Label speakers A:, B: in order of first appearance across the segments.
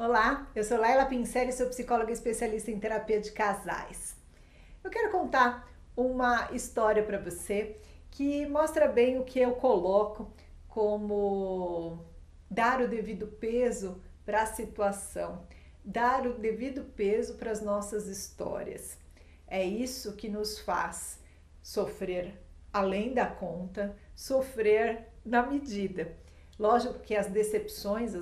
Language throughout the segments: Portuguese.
A: Olá, eu sou Laila Pincelli, sou psicóloga especialista em terapia de casais. Eu quero contar uma história para você que mostra bem o que eu coloco como dar o devido peso para a situação, dar o devido peso para as nossas histórias. É isso que nos faz sofrer além da conta, sofrer na medida. Lógico que as decepções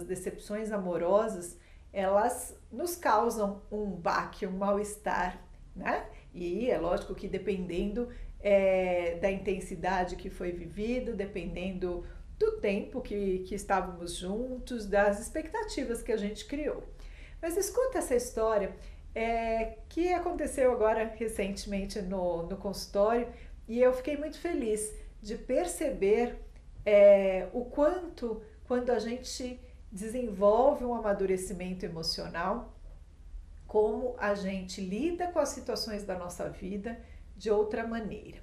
A: amorosas, elas nos causam um baque, um mal-estar, né? E é lógico que dependendo da intensidade que foi vivido, dependendo do tempo que estávamos juntos, das expectativas que a gente criou. Mas escuta essa história que aconteceu agora recentemente no consultório e eu fiquei muito feliz de perceber o quanto, quando a gente desenvolve um amadurecimento emocional, como a gente lida com as situações da nossa vida de outra maneira.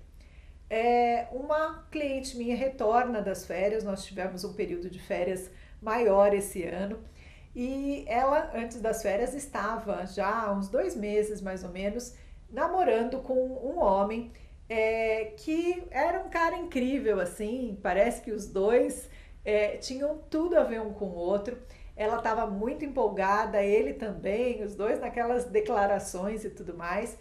A: Uma cliente minha retorna das férias, nós tivemos um período de férias maior esse ano, e ela, antes das férias, estava já há uns 2 meses mais ou menos namorando com um homem que era um cara incrível, assim, parece que os dois tinham tudo a ver um com o outro. Ela estava muito empolgada, ele também, os dois naquelas declarações e tudo mais,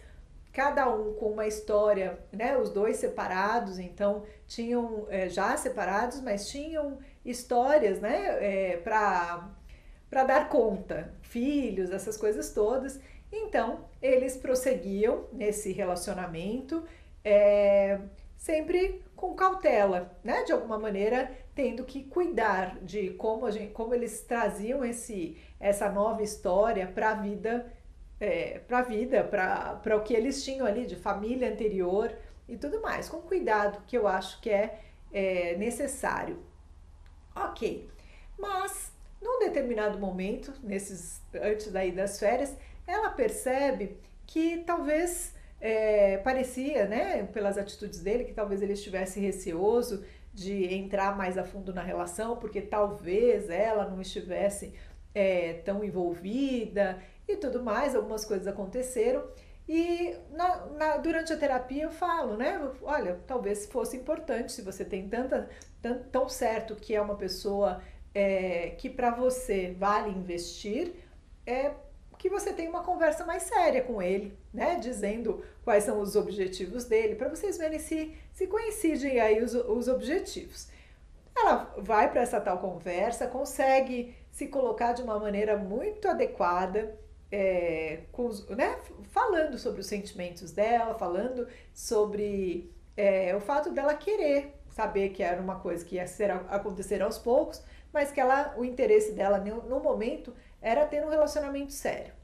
A: cada um com uma história, né? Os dois separados, então tinham já separados, mas tinham histórias, né? Para dar conta, filhos, essas coisas todas. Então eles prosseguiam nesse relacionamento, sempre com cautela, né? De alguma maneira tendo que cuidar de como eles traziam essa nova história para a vida, para o que eles tinham ali de família anterior e tudo mais, com cuidado que eu acho que é necessário. Ok, mas num determinado momento, antes daí das férias, ela percebe que talvez parecia, né, pelas atitudes dele, que talvez ele estivesse receoso de entrar mais a fundo na relação, porque talvez ela não estivesse tão envolvida e tudo mais, algumas coisas aconteceram. E durante a terapia eu falo, né? Olha, talvez fosse importante, se você tem tão certo que é uma pessoa que para você vale investir, é que você tenha uma conversa mais séria com ele, né? Dizendo quais são os objetivos dele, para vocês verem se coincidem aí os objetivos. Ela vai para essa tal conversa, consegue se colocar de uma maneira muito adequada, né, falando sobre os sentimentos dela, falando sobre o fato dela querer saber que era uma coisa que ia acontecer aos poucos, mas que o interesse dela no momento era ter um relacionamento sério.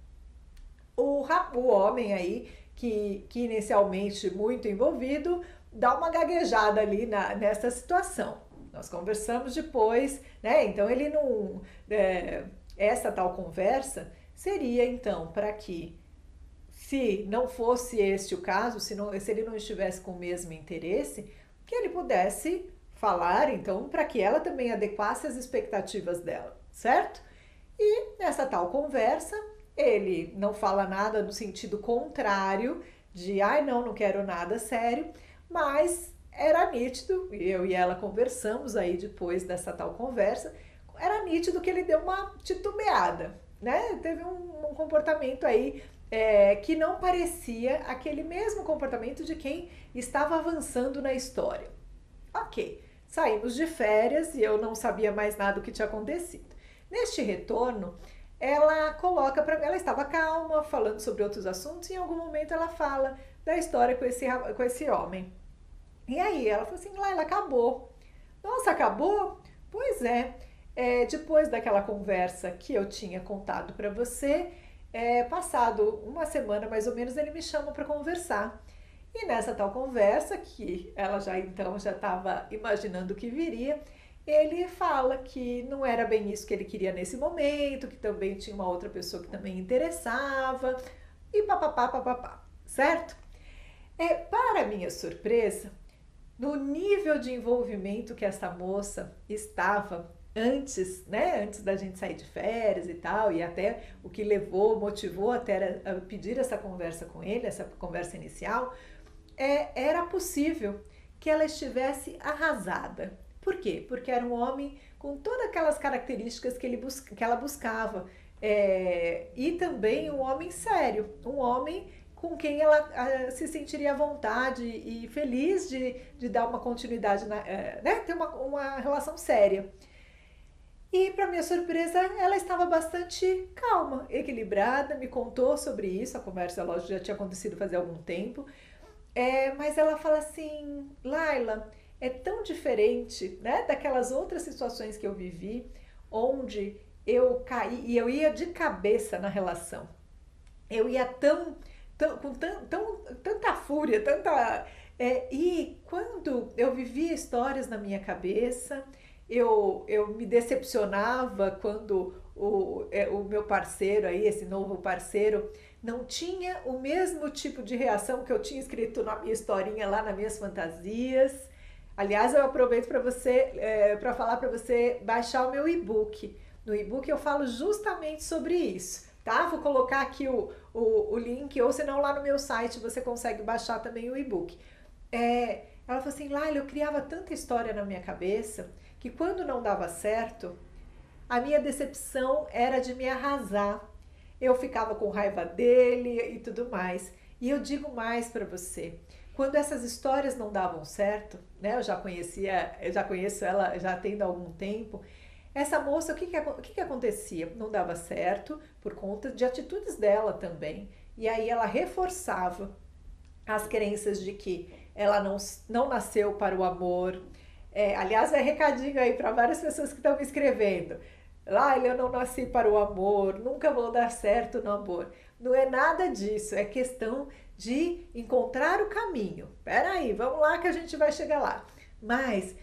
A: O homem aí, que inicialmente muito envolvido, dá uma gaguejada ali nessa situação. Nós conversamos depois, né? Então ele não. Essa tal conversa seria então para que, se não fosse este o caso, se ele não estivesse com o mesmo interesse, que ele pudesse falar, então, para que ela também adequasse as expectativas dela, certo? E nessa tal conversa, ele não fala nada no sentido contrário, de ai não quero nada sério, mas era nítido, eu e ela conversamos aí depois dessa tal conversa, era nítido que ele deu uma titubeada, né? Teve um comportamento aí que não parecia aquele mesmo comportamento de quem estava avançando na história. Ok, saímos de férias e eu não sabia mais nada do que tinha acontecido. Neste retorno, ela estava calma, falando sobre outros assuntos, e em algum momento ela fala da história com esse homem. E aí ela falou assim, Laila, acabou. Nossa, acabou? Pois depois daquela conversa que eu tinha contado para você, passado uma semana mais ou menos, ele me chama para conversar. E nessa tal conversa, que ela já estava imaginando o que viria, ele fala que não era bem isso que ele queria nesse momento, que também tinha uma outra pessoa que também interessava, e papapá, papapá, certo? Para minha surpresa, no nível de envolvimento que essa moça estava antes, né, antes da gente sair de férias e tal, e até o que motivou até a pedir essa conversa com ele, essa conversa inicial, era possível que ela estivesse arrasada. Por quê? Porque era um homem com todas aquelas características que ela buscava. E também um homem sério, um homem com quem ela se sentiria à vontade e feliz de dar uma continuidade, né? Ter uma relação séria. E, para minha surpresa, ela estava bastante calma, equilibrada, me contou sobre isso. A conversa, lógico, já tinha acontecido fazia algum tempo. Mas ela fala assim, Laila, é tão diferente, né, daquelas outras situações que eu vivi, onde eu caí e eu ia de cabeça na relação. Eu ia com tanta fúria, e quando eu vivia histórias na minha cabeça, eu me decepcionava quando o meu parceiro aí, esse novo parceiro, não tinha o mesmo tipo de reação que eu tinha escrito na minha historinha lá nas minhas fantasias. Aliás, eu aproveito para falar para você baixar o meu e-book. No e-book eu falo justamente sobre isso, tá? Vou colocar aqui o link, ou senão lá no meu site você consegue baixar também o e-book. Ela falou assim, Laila, eu criava tanta história na minha cabeça que quando não dava certo, a minha decepção era de me arrasar. Eu ficava com raiva dele e tudo mais. E eu digo mais para você, quando essas histórias não davam certo, né? Eu já conheço ela, já tendo algum tempo. Essa moça, o que acontecia? Não dava certo por conta de atitudes dela também. E aí ela reforçava as crenças de que ela não nasceu para o amor. Aliás, recadinho aí para várias pessoas que estão me escrevendo. Laila, eu não nasci para o amor, nunca vou dar certo no amor. Não é nada disso, é questão de encontrar o caminho. Peraí, vamos lá que a gente vai chegar lá. Mas,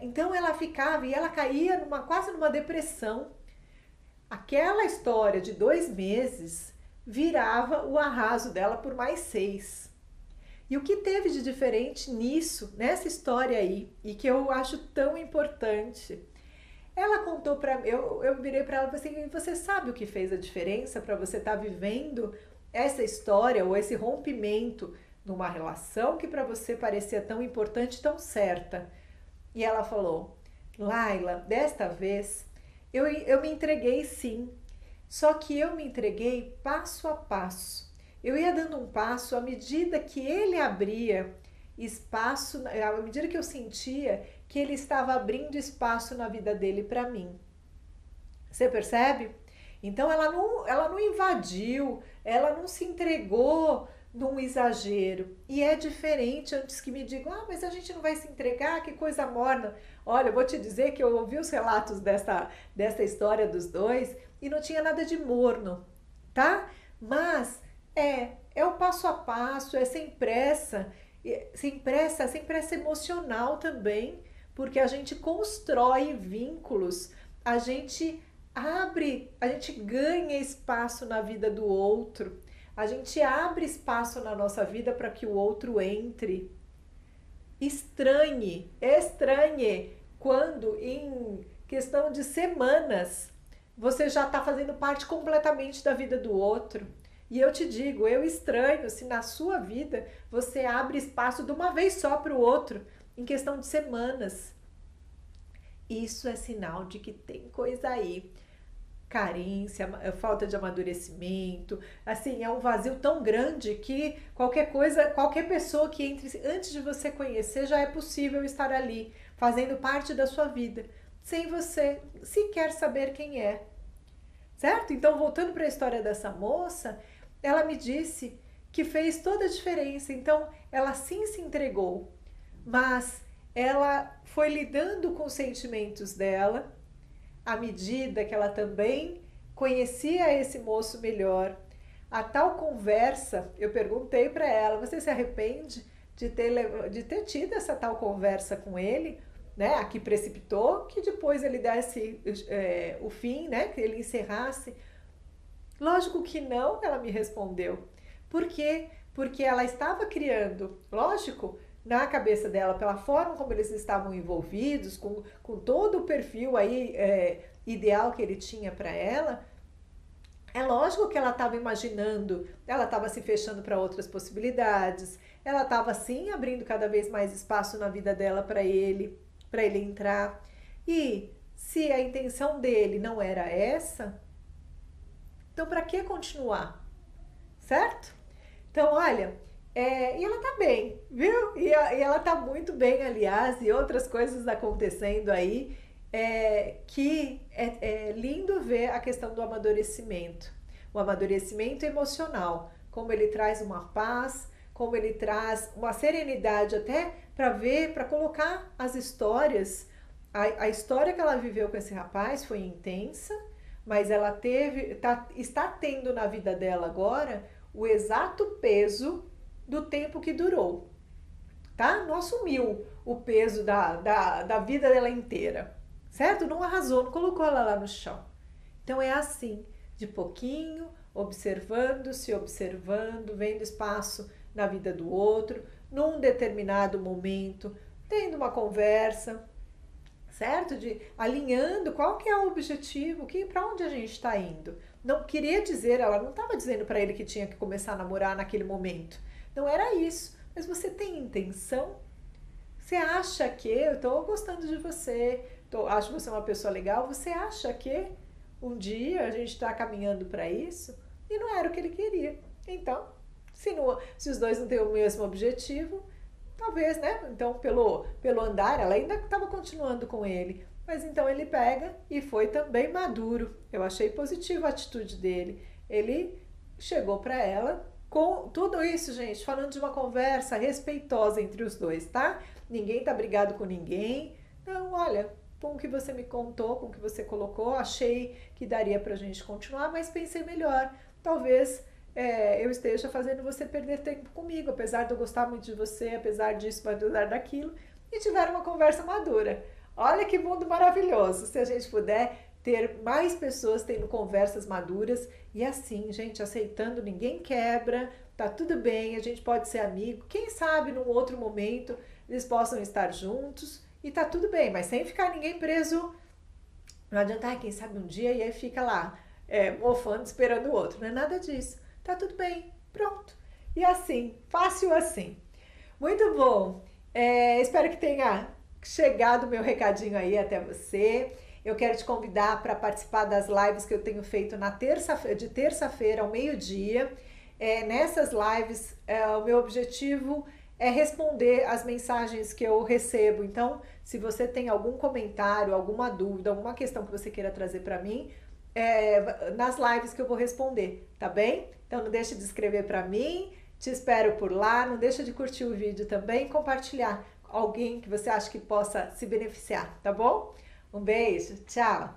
A: então ela ficava e ela caía quase numa depressão. Aquela história de 2 meses virava o arraso dela por mais 6. E o que teve de diferente nessa história aí, e que eu acho tão importante? Ela contou para mim, eu virei para ela e falei assim, você sabe o que fez a diferença para você estar vivendo essa história ou esse rompimento numa relação que para você parecia tão importante, tão certa? E ela falou, Laila, desta vez eu me entreguei sim, só que eu me entreguei passo a passo. Eu ia dando um passo à medida que ele abria espaço, à medida que eu sentia que ele estava abrindo espaço na vida dele para mim. Você percebe? Então ela não invadiu, ela não se entregou num exagero. E é diferente antes que me digam, mas a gente não vai se entregar, que coisa morna. Olha, eu vou te dizer que eu ouvi os relatos dessa história dos dois e não tinha nada de morno, tá? Mas é o passo a passo, é sem pressa emocional também, porque a gente constrói vínculos, a gente a gente ganha espaço na vida do outro, a gente abre espaço na nossa vida para que o outro entre. Estranhe quando em questão de semanas você já está fazendo parte completamente da vida do outro. E eu te digo, eu estranho se na sua vida você abre espaço de uma vez só para o outro, em questão de semanas. Isso é sinal de que tem coisa aí. Carência, falta de amadurecimento, assim, é um vazio tão grande que qualquer pessoa que entre antes de você conhecer, já é possível estar ali, fazendo parte da sua vida, sem você sequer saber quem é. Certo? Então, voltando para a história dessa moça, ela me disse que fez toda a diferença. Então, ela sim se entregou, mas ela foi lidando com os sentimentos dela à medida que ela também conhecia esse moço melhor. A tal conversa, eu perguntei para ela, você se arrepende de ter tido essa tal conversa com ele, né? A que precipitou que depois ele desse o fim, né? Que ele encerrasse. Lógico que não, ela me respondeu. Por quê? Porque ela estava criando, lógico, na cabeça dela, pela forma como eles estavam envolvidos, com todo o perfil aí ideal que ele tinha para ela, é lógico que ela estava imaginando, ela estava se fechando para outras possibilidades, ela estava sim abrindo cada vez mais espaço na vida dela para ele entrar. E se a intenção dele não era essa, então para que continuar? Certo? Então, olha, e ela tá bem, viu? E ela tá muito bem, aliás, e outras coisas acontecendo aí, que é lindo ver a questão do amadurecimento. O amadurecimento emocional, como ele traz uma paz, como ele traz uma serenidade até para ver, para colocar as histórias. A história que ela viveu com esse rapaz foi intensa, mas ela está tendo na vida dela agora o exato peso do tempo que durou, tá? Não assumiu o peso da vida dela inteira, certo? Não arrasou, não colocou ela lá no chão. Então é assim, de pouquinho, observando, se observando, vendo espaço na vida do outro, num determinado momento, tendo uma conversa, certo? De alinhando qual que é o objetivo, para onde a gente está indo. Não queria dizer, ela não estava dizendo para ele que tinha que começar a namorar naquele momento. Não era isso. Mas você tem intenção? Você acha que eu estou gostando de você, acho você uma pessoa legal, você acha que um dia a gente está caminhando para isso? E não era o que ele queria. Então, se os dois não têm o mesmo objetivo, talvez, né? Então, pelo andar, ela ainda estava continuando com ele. Mas então ele pega e foi também maduro. Eu achei positiva a atitude dele. Ele chegou para ela com tudo isso, gente, falando de uma conversa respeitosa entre os dois, tá? Ninguém tá brigado com ninguém. Então, olha, com o que você me contou, com o que você colocou, achei que daria pra gente continuar, mas pensei melhor. Talvez eu esteja fazendo você perder tempo comigo, apesar de eu gostar muito de você, apesar disso, apesar daquilo, e tiver uma conversa madura. Olha que mundo maravilhoso, se a gente puder ter mais pessoas tendo conversas maduras e assim, gente, aceitando, ninguém quebra, tá tudo bem, a gente pode ser amigo, quem sabe num outro momento eles possam estar juntos e tá tudo bem, mas sem ficar ninguém preso. Não adianta, quem sabe um dia e aí fica lá, mofando, esperando o outro, não é nada disso. Tá tudo bem, pronto. E assim, fácil assim. Muito bom. Espero que tenha chegado o meu recadinho aí até você. Eu quero te convidar para participar das lives que eu tenho feito de terça-feira ao meio-dia. Nessas lives, o meu objetivo é responder as mensagens que eu recebo. Então, se você tem algum comentário, alguma dúvida, alguma questão que você queira trazer para mim, nas lives que eu vou responder, tá bem? Então, não deixe de escrever para mim. Te espero por lá. Não deixa de curtir o vídeo também e compartilhar com alguém que você acha que possa se beneficiar, tá bom? Um beijo, tchau!